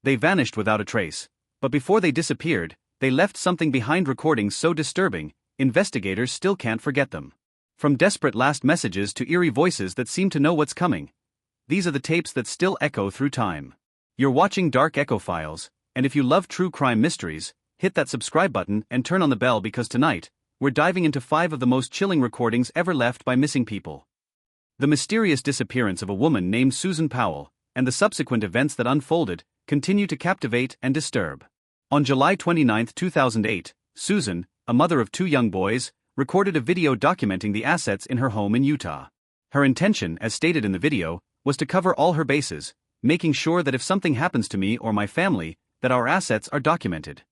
They vanished without a trace, but before they disappeared, they left something behind, recordings so disturbing, investigators still can't forget them. From desperate last messages to eerie voices that seem to know what's coming, these are the tapes that still echo through time. You're watching Dark Echo Files, and if you love true crime mysteries, hit that subscribe button and turn on the bell, because tonight, we're diving into 5 of the most chilling recordings ever left by missing people. The mysterious disappearance of a woman named Susan Powell, and the subsequent events that unfolded, continue to captivate and disturb. On July 29, 2008, Susan, a mother of 2 young boys, recorded a video documenting the assets in her home in Utah. Her intention, as stated in the video, was to cover all her bases, making sure that if something happens to me or my family, that our assets are documented.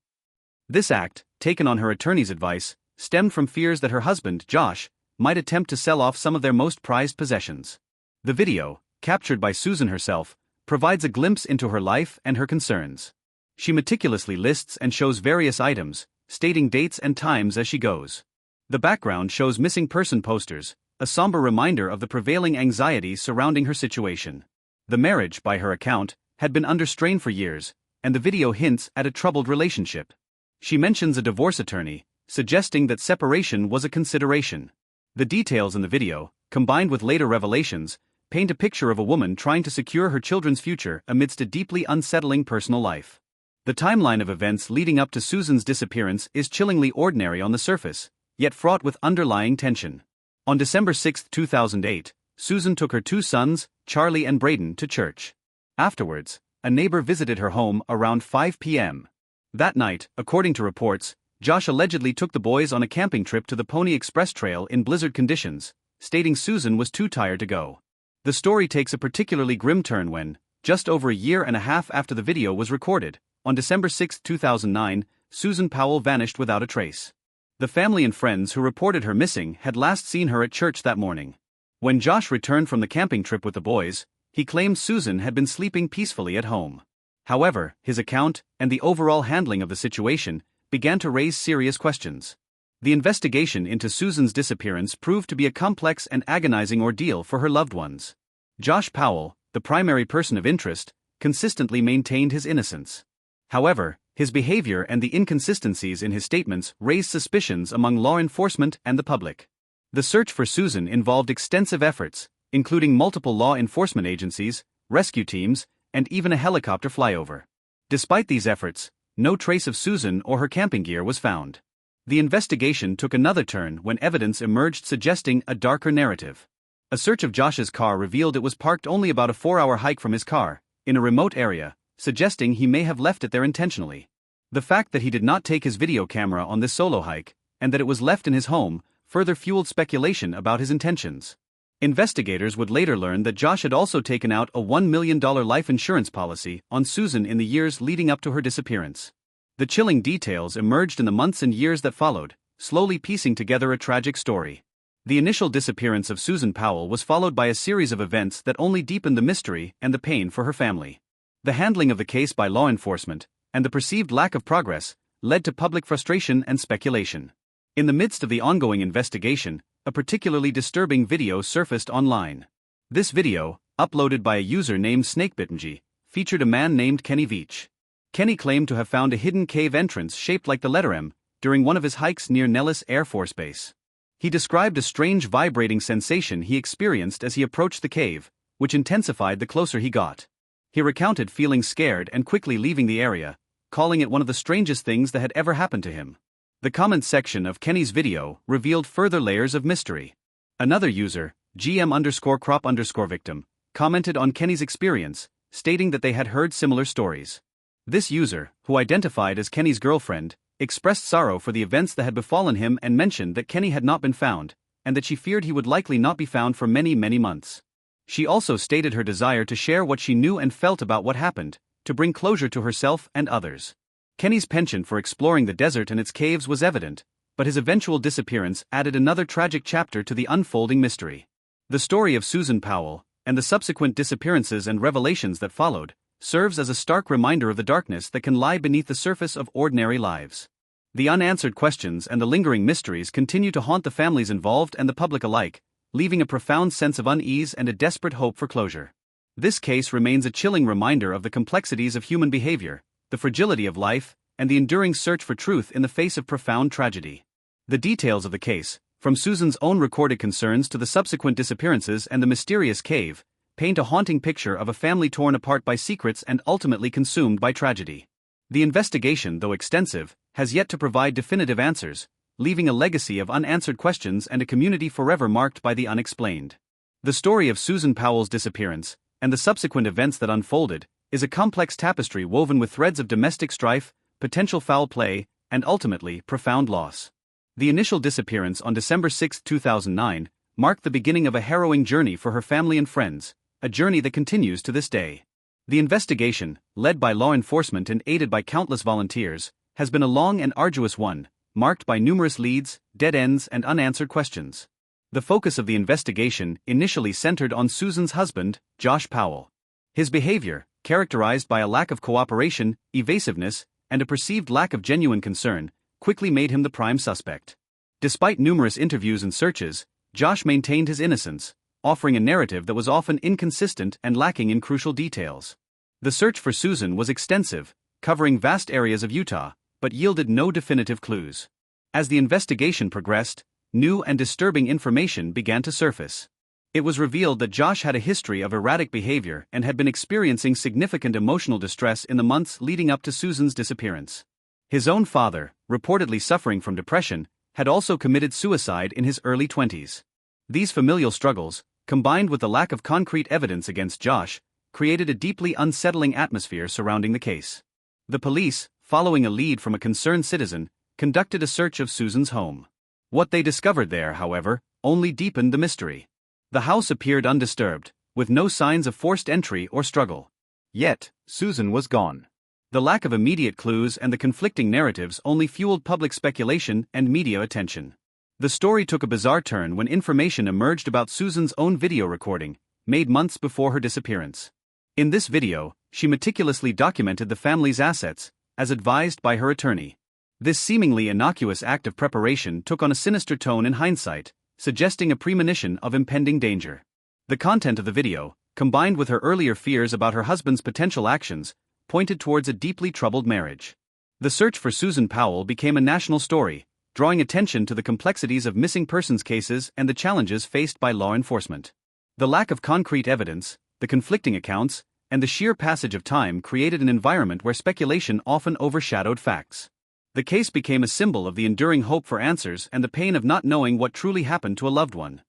This act, taken on her attorney's advice, stemmed from fears that her husband, Josh, might attempt to sell off some of their most prized possessions. The video, captured by Susan herself, provides a glimpse into her life and her concerns. She meticulously lists and shows various items, stating dates and times as she goes. The background shows missing person posters, a somber reminder of the prevailing anxiety surrounding her situation. The marriage, by her account, had been under strain for years, and the video hints at a troubled relationship. She mentions a divorce attorney, suggesting that separation was a consideration. The details in the video, combined with later revelations, paint a picture of a woman trying to secure her children's future amidst a deeply unsettling personal life. The timeline of events leading up to Susan's disappearance is chillingly ordinary on the surface, yet fraught with underlying tension. On December 6, 2008, Susan took her 2 sons, Charlie and Braden, to church. Afterwards, a neighbor visited her home around 5 p.m. That night, according to reports, Josh allegedly took the boys on a camping trip to the Pony Express Trail in blizzard conditions, stating Susan was too tired to go. The story takes a particularly grim turn when, just over a year and a half after the video was recorded, on December 6, 2009, Susan Powell vanished without a trace. The family and friends who reported her missing had last seen her at church that morning. When Josh returned from the camping trip with the boys, he claimed Susan had been sleeping peacefully at home. However, his account, and the overall handling of the situation, began to raise serious questions. The investigation into Susan's disappearance proved to be a complex and agonizing ordeal for her loved ones. Josh Powell, the primary person of interest, consistently maintained his innocence. However, his behavior and the inconsistencies in his statements raised suspicions among law enforcement and the public. The search for Susan involved extensive efforts, including multiple law enforcement agencies, rescue teams, and even a helicopter flyover. Despite these efforts, no trace of Susan or her camping gear was found. The investigation took another turn when evidence emerged suggesting a darker narrative. A search of Josh's car revealed it was parked only about a 4-hour hike from his car, in a remote area, suggesting he may have left it there intentionally. The fact that he did not take his video camera on this solo hike, and that it was left in his home, further fueled speculation about his intentions. Investigators would later learn that Josh had also taken out a $1 million life insurance policy on Susan in the years leading up to her disappearance. The chilling details emerged in the months and years that followed, slowly piecing together a tragic story. The initial disappearance of Susan Powell was followed by a series of events that only deepened the mystery and the pain for her family. The handling of the case by law enforcement, and the perceived lack of progress, led to public frustration and speculation. In the midst of the ongoing investigation, a particularly disturbing video surfaced online. This video, uploaded by a user named SnakeBitNG, featured a man named Kenny Veach. Kenny claimed to have found a hidden cave entrance shaped like the letter M during one of his hikes near Nellis Air Force Base. He described a strange vibrating sensation he experienced as he approached the cave, which intensified the closer he got. He recounted feeling scared and quickly leaving the area, calling it one of the strangest things that had ever happened to him. The comments section of Kenny's video revealed further layers of mystery. Another user, GM_crop_victim, commented on Kenny's experience, stating that they had heard similar stories. This user, who identified as Kenny's girlfriend, expressed sorrow for the events that had befallen him and mentioned that Kenny had not been found, and that she feared he would likely not be found for many months. She also stated her desire to share what she knew and felt about what happened, to bring closure to herself and others. Kenny's penchant for exploring the desert and its caves was evident, but his eventual disappearance added another tragic chapter to the unfolding mystery. The story of Susan Powell, and the subsequent disappearances and revelations that followed, serves as a stark reminder of the darkness that can lie beneath the surface of ordinary lives. The unanswered questions and the lingering mysteries continue to haunt the families involved and the public alike, leaving a profound sense of unease and a desperate hope for closure. This case remains a chilling reminder of the complexities of human behavior, the fragility of life, and the enduring search for truth in the face of profound tragedy. The details of the case, from Susan's own recorded concerns to the subsequent disappearances and the mysterious cave, paint a haunting picture of a family torn apart by secrets and ultimately consumed by tragedy. The investigation, though extensive, has yet to provide definitive answers, leaving a legacy of unanswered questions and a community forever marked by the unexplained. The story of Susan Powell's disappearance, and the subsequent events that unfolded, is a complex tapestry woven with threads of domestic strife, potential foul play, and ultimately, profound loss. The initial disappearance on December 6, 2009, marked the beginning of a harrowing journey for her family and friends, a journey that continues to this day. The investigation, led by law enforcement and aided by countless volunteers, has been a long and arduous one, marked by numerous leads, dead ends, and unanswered questions. The focus of the investigation initially centered on Susan's husband, Josh Powell. His behavior, characterized by a lack of cooperation, evasiveness, and a perceived lack of genuine concern, quickly made him the prime suspect. Despite numerous interviews and searches, Josh maintained his innocence, offering a narrative that was often inconsistent and lacking in crucial details. The search for Susan was extensive, covering vast areas of Utah, but yielded no definitive clues. As the investigation progressed, new and disturbing information began to surface. It was revealed that Josh had a history of erratic behavior and had been experiencing significant emotional distress in the months leading up to Susan's disappearance. His own father, reportedly suffering from depression, had also committed suicide in his early 20s. These familial struggles, combined with the lack of concrete evidence against Josh, created a deeply unsettling atmosphere surrounding the case. The police, following a lead from a concerned citizen, conducted a search of Susan's home. What they discovered there, however, only deepened the mystery. The house appeared undisturbed, with no signs of forced entry or struggle. Yet, Susan was gone. The lack of immediate clues and the conflicting narratives only fueled public speculation and media attention. The story took a bizarre turn when information emerged about Susan's own video recording, made months before her disappearance. In this video, she meticulously documented the family's assets, as advised by her attorney. This seemingly innocuous act of preparation took on a sinister tone in hindsight, suggesting a premonition of impending danger. The content of the video, combined with her earlier fears about her husband's potential actions, pointed towards a deeply troubled marriage. The search for Susan Powell became a national story, drawing attention to the complexities of missing persons cases and the challenges faced by law enforcement. The lack of concrete evidence, the conflicting accounts, and the sheer passage of time created an environment where speculation often overshadowed facts. The case became a symbol of the enduring hope for answers and the pain of not knowing what truly happened to a loved one.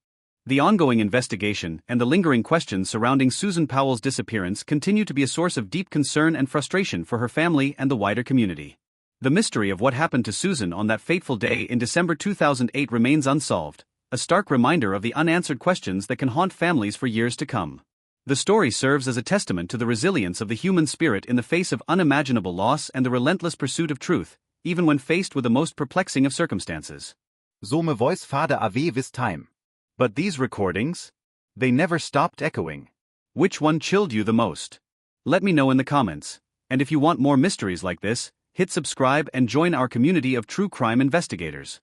The ongoing investigation and the lingering questions surrounding Susan Powell's disappearance continue to be a source of deep concern and frustration for her family and the wider community. The mystery of what happened to Susan on that fateful day in December 2008 remains unsolved, a stark reminder of the unanswered questions that can haunt families for years to come. The story serves as a testament to the resilience of the human spirit in the face of unimaginable loss and the relentless pursuit of truth, even when faced with the most perplexing of circumstances. Some voice father away with time. But these recordings? They never stopped echoing. Which one chilled you the most? Let me know in the comments. And if you want more mysteries like this, hit subscribe and join our community of true crime investigators.